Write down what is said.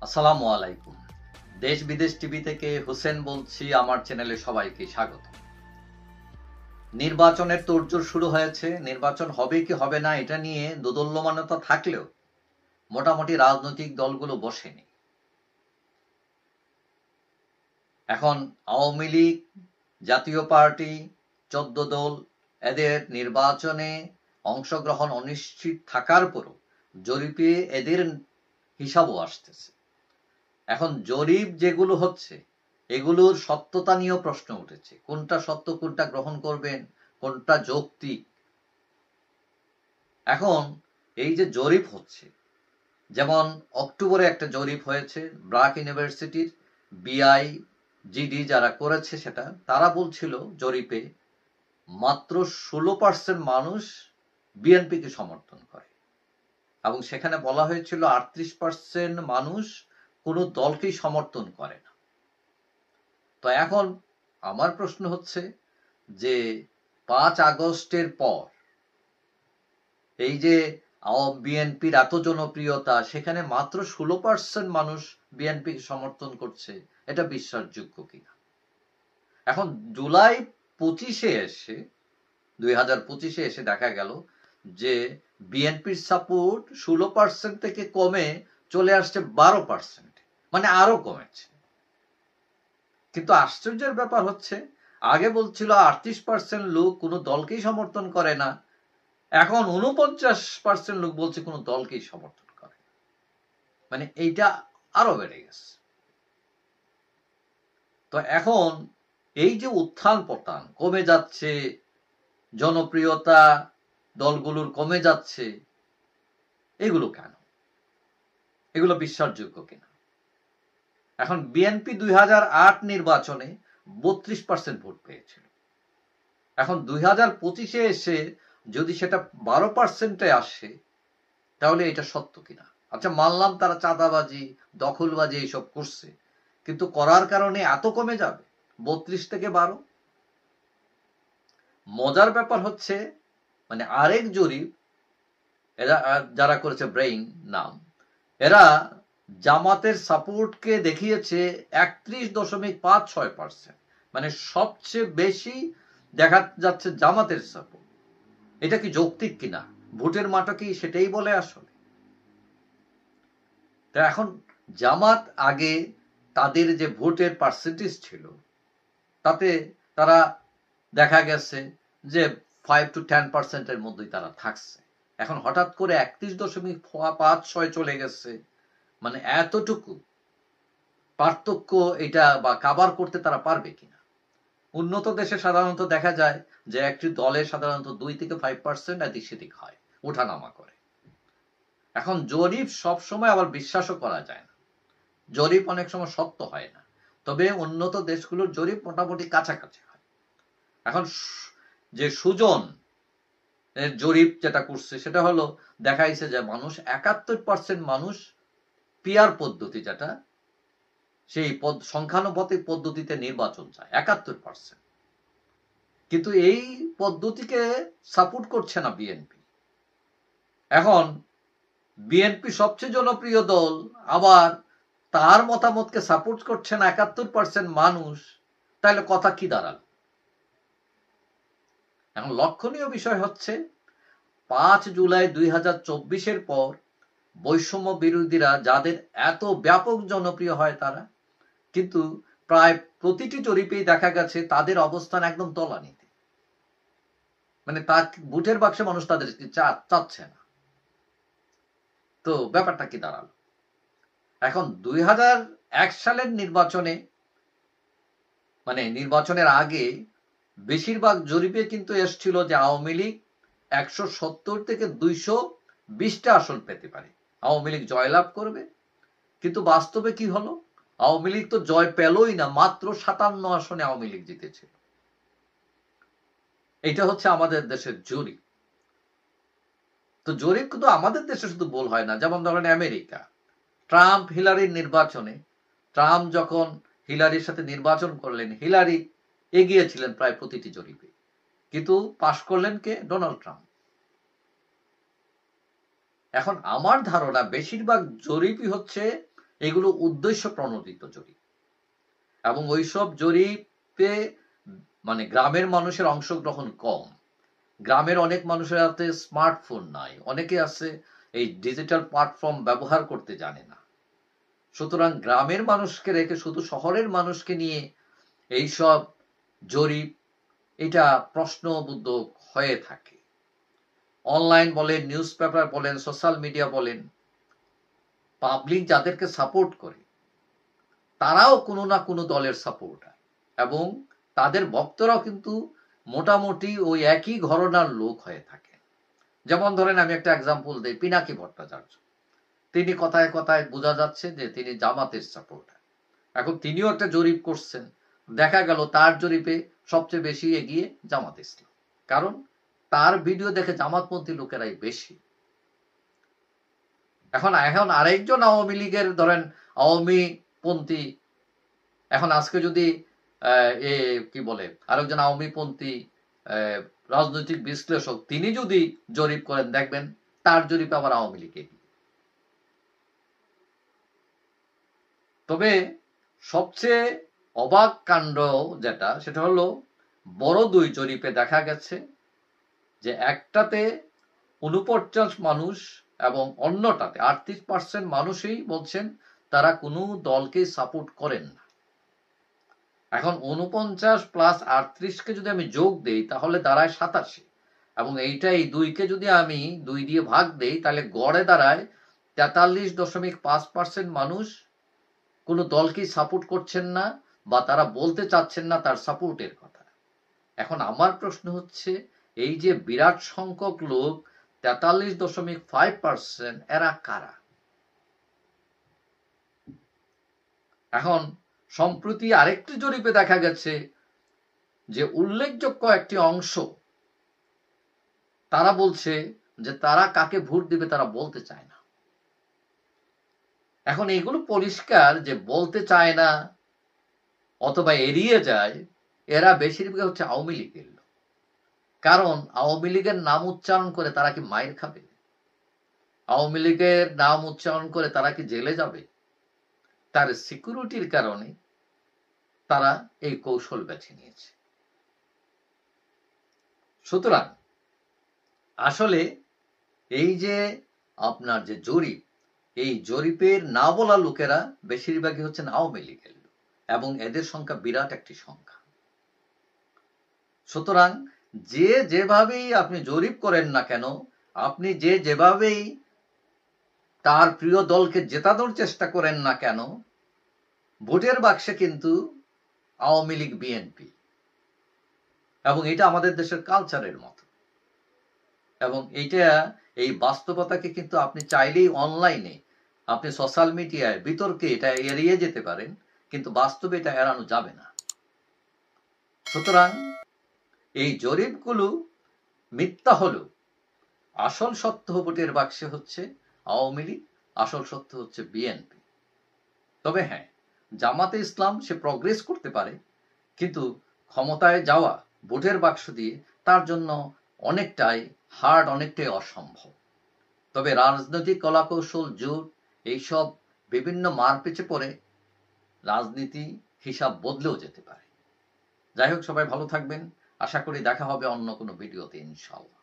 আসসালামু আলাইকুম। দেশ বিদেশ টিভি থেকে হোসেন বলছি। আমার চ্যানেলে সবাইকে স্বাগত। নির্বাচনের তোড়জোড় শুরু হয়েছে। নির্বাচন হবে কি হবে না এটা নিয়ে দোদুল্যমানতা থাকলেও মোটামুটি রাজনৈতিক দলগুলো বসেনি। এখন আওয়ামী লীগ, জাতীয় পার্টি, 14 দল এদের নির্বাচনে অংশগ্রহণ অনিশ্চিত থাকার পরও জরিপে এদের হিসাবও আসতেছে। এখন জরিপ যেগুলো হচ্ছে এগুলোর সত্যতা নিয়েও প্রশ্ন উঠেছে। কোনটা সত্য, কোনটা গ্রহণ করবেন, কোনটা যৌক্তিক। এখন এই যে জরিপ হচ্ছে, যেমন অক্টোবরে একটা জরিপ হয়েছে ব্র্যাক ইউনিভার্সিটির বিআইজিডি যারা করেছে, সেটা তারা বলছিল জরিপে মাত্র 16% মানুষ বিএনপিকে সমর্থন করে, এবং সেখানে বলা হয়েছিল 38% মানুষ কোনো দলকেই সমর্থন করে না। তো এখন আমার প্রশ্ন হচ্ছে যে 5 আগস্টের পর এই যে বিএনপির এত জনপ্রিয়তা, সেখানে মাত্র 16% মানুষ বিএনপিকে সমর্থন করছে, এটা বিশ্বাসযোগ্য কিনা। এখন জুলাই 2025-এ এসে দেখা গেল যে বিএনপির সাপোর্ট 16% থেকে কমে চলে আসছে 12%, মানে আরো কমেছে। কিন্তু আশ্চর্যের ব্যাপার হচ্ছে, আগে বলছিল 38% লোক কোনো দলকেই সমর্থন করে না, এখন 49% লোক বলছে কোনো দলকেই সমর্থন করে। মানে এইটা আরো বেড়ে গেছে। তো এখন এই যে উত্থান পতন, কমে যাচ্ছে জনপ্রিয়তা, দলগুলোর কমে যাচ্ছে, এগুলো কেন? এগুলো বিশ্বাসযোগ্য কিনা? এখন বিএনপি 2008 নির্বাচনে 32% ভোট পেয়েছিল। এখন 2025-এ এসে যদি সেটা 12%-এ আসে, তাহলে এটা সত্য কিনা? আচ্ছা, মানলাম তারা চাঁদাবাজি, দখলবাজি এইসব করছে, কিন্তু করার কারণে এত কমে যাবে 32 থেকে 12? মজার ব্যাপার হচ্ছে, মানে আরেক জরিপ এরা যারা করেছে, ব্রেইন নাম, এরা জামাতের সাপোর্টকে দেখিয়েছে 31.56%, মানে সবচেয়ে বেশি দেখা যাচ্ছে জামাতের সাপোর্ট। এটা কি যৌক্তিক কিনা? ভোটের মাঠে কি সেটাই বলে আসলে? তা এখন জামাত আগে তাদের যে ভোটের পার্সেন্টেজ ছিল, তাতে তারা দেখা গেছে যে 5 to 10%-এর মধ্যেই তারা থাকছে। এখন হঠাৎ করে 31.56 চলে গেছে, মানে এতটুকু পার্থক্য এটা বা কাভার করতে তারা পারবে কিনা? উন্নত দেশে সাধারণত দেখা যায় যে একটি দলের সাধারণত 2 থেকে 5% এদিক সেদিক হয়, ওঠানামা করে। এখন জরিপ সব সময় আবার বিশ্বাসও করা যায় না, জরিপ অনেক সময় সত্য হয় না, তবে উন্নত দেশগুলোর জরিপ মোটামুটি কাছাকাছি হয়। এখন যে সুজন এর জরিপ যেটা করছে, সেটা হলো দেখাইছে যে মানুষ 71% মানুষ পিয়ার পদ্ধতি, যেটা সেই সংখ্যানুপাতিক পদ্ধতিতে নির্বাচন চায়, 71%। কিন্তু এই পদ্ধতিকে সাপোর্ট করছে না বিএনপি। এখন বিএনপি সবচেয়ে জনপ্রিয় দল, আবার তার মতামতকে সাপোর্ট করছে না 71% মানুষ, তাহলে কথা কি দাঁড়াল? এখন লক্ষণীয় বিষয় হচ্ছে 5 জুলাই 2024-এর পর বৈষম্য বিরোধীরা যাদের এত ব্যাপক জনপ্রিয় হয়, তারা কিন্তু প্রায় প্রতিটি জরিপেই দেখা গেছে তাদের অবস্থান একদম তলানিতে। মানে তার ভোটের বাক্সে মানুষ তাদের চাচ্ছে না। তো ব্যাপারটা কি দাঁড়ালো? এখন 2001 সালের নির্বাচনে, মানে নির্বাচনের আগে বেশিরভাগ জরিপে কিন্তু এসছিল যে আওয়ামী লীগ 170 থেকে 220টা আসন পেতে পারে, আওয়ামী লীগ জয়লাভ করবে। কিন্তু বাস্তবে কি হলো? আওয়ামী লীগ তো জয় পেলই না, মাত্র 57 আসনে আওয়ামী লীগ জিতেছিল। এটা হচ্ছে আমাদের দেশের জরিপ। তো জরিপ কিন্তু আমাদের দেশে শুধু ভুল হয় না। যেমন ধরেন আমেরিকা, ট্রাম্প হিলারির নির্বাচনে, ট্রাম্প যখন হিলারির সাথে নির্বাচন করলেন, হিলারি এগিয়েছিলেন প্রায় প্রতিটি জরিপে, কিন্তু পাশ করলেন কে? Donald Trump. এখন আমার ধারণা বেশিরভাগ জরিপই হচ্ছে এগুলো উদ্দেশ্য প্রণোদিত জরিপ, এবং ওইসব জরিপে মানে গ্রামের মানুষের অংশগ্রহণ কম। গ্রামের অনেক মানুষের হাতে স্মার্টফোন নাই, অনেকে আছে এই ডিজিটাল প্ল্যাটফর্ম ব্যবহার করতে জানে না। সুতরাং গ্রামের মানুষকে রেখে শুধু শহরের মানুষকে নিয়ে এইসব জরিপ, এটা প্রশ্নবোধক হয়ে থাকে। অনলাইন বলেন, নিউজ পেপার বলেন, সোশ্যাল মিডিয়া বলেন, পাবলিক যাদেরকে সাপোর্ট করে তারাও কোনো না কোনো দলের সাপোর্টার, এবং তাদের ভক্তরাও কিন্তু মোটামুটি ওই একই ঘরানার লোক হয়ে থাকে। যেমন ধরেন, আমি একটা এক্সাম্পল দিই, পিনাকি ভট্টাচার্য, তিনি কথায় কথায় বোঝা যাচ্ছে যে তিনি জামাতের সাপোর্টার। এখন তিনিও একটা জরিপ করছেন, দেখা গেল তার জরিপে সবচেয়ে বেশি এগিয়ে জামাত ইসলাম, কারণ তার ভিডিও দেখে জামাতপন্থী লোকেরাই বেশি। এখন আরেকজন আওয়ামী লীগের ধরেন আওয়ামী পন্থী, এখন আজকে যদি কি বলে আরেকজন আওয়ামী পন্থী রাজনৈতিক বিশ্লেষক তিনি যদি জরিপ করেন, দেখবেন তার জরিপ আবার আওয়ামী লীগে। তবে সবচেয়ে অবাক কাণ্ড যেটা, সেটা হলো বড় দুই জরিপে দেখা গেছে যে একটাতে 49 মানুষ এবং অন্যটাতে 38% মানুষই বলছেন তারা কোনো দলকে সাপোর্ট করেন না। এখন 49 প্লাস 38 কে যদি আমি যোগ দেই তাহলে দাঁড়ায় 87, এবং এইটাই 2 কে যদি আমি 2 দিয়ে ভাগ দেই তাহলে গড়ে দাঁড়ায় 43.5% মানুষ কোনো দলকে সাপোর্ট করছেন না, বা তারা বলতে চাচ্ছেন না তার সাপোর্টের কথা। এখন আমার প্রশ্ন হচ্ছে, এই যে বিরাট সংখ্যক লোক 43.5%, এরা কারা? এখন সম্প্রতি আরেকটি জরিপে দেখা গেছে যে উল্লেখযোগ্য একটি অংশ তারা বলছে যে তারা কাকে ভোট দিবে তারা বলতে চায় না। এখন এগুলো পরিষ্কার যে বলতে চায় না অথবা এড়িয়ে যায়, এরা বেশিরভাগ হচ্ছে আওয়ামী লীগের লোক। কারণ আওয়ামী লীগের নাম উচ্চারণ করে তারা কি মাইর খাবে? আওয়ামী লীগের নাম উচ্চারণ করে তারা কি জেলে যাবে? তার সিকিউরিটির কারণে তারা এই কৌশল বেছে নিয়েছে। সুতরাং আসলে এই যে আপনার যে জরিপ, এই জরিপের না বলা লোকেরা বেশিরভাগই হচ্ছেন আওয়ামী লীগের লোক, এবং এদের সংখ্যা বিরাট একটি সংখ্যা। সুতরাং যে যেভাবেই আপনি জরিপ করেন না কেন, আপনি যে যেভাবেই তার প্রিয় দলকে জেতানোর চেষ্টা করেন না কেন, ভোটের বাক্সে কিন্তু আওয়ামী লীগ, বিএনপি, এবং এটা আমাদের দেশের কালচারের মতো। এবং এইটা, এই বাস্তবতাকে কিন্তু আপনি চাইলেই অনলাইনে, আপনি সোশ্যাল মিডিয়ায় বিতর্কে এটা এড়িয়ে যেতে পারেন, কিন্তু বাস্তবে এটা এড়ানো যাবে না। সুতরাং এই জরিপগুলো মিথ্যা হলেও আসল সত্য ভোটের বাক্সে হচ্ছে আওয়ামী লীগ, আসল সত্য হচ্ছে বিএনপি। তবে হ্যাঁ, জামাতে ইসলাম সে প্রগ্রেস করতে পারে, কিন্তু ক্ষমতায় যাওয়া ভোটের বাক্স দিয়ে তার জন্য অনেকটাই হার্ড, অনেকটাই অসম্ভব। তবে রাজনৈতিক কলাকৌশল, জোট, এইসব বিভিন্ন মারপেচে পড়ে রাজনীতি হিসাব বদলেও যেতে পারে। যাই হোক, সবাই ভালো থাকবেন। আশা করি দেখা হবে অন্য কোনো ভিডিওতে, ইনশাআল্লাহ।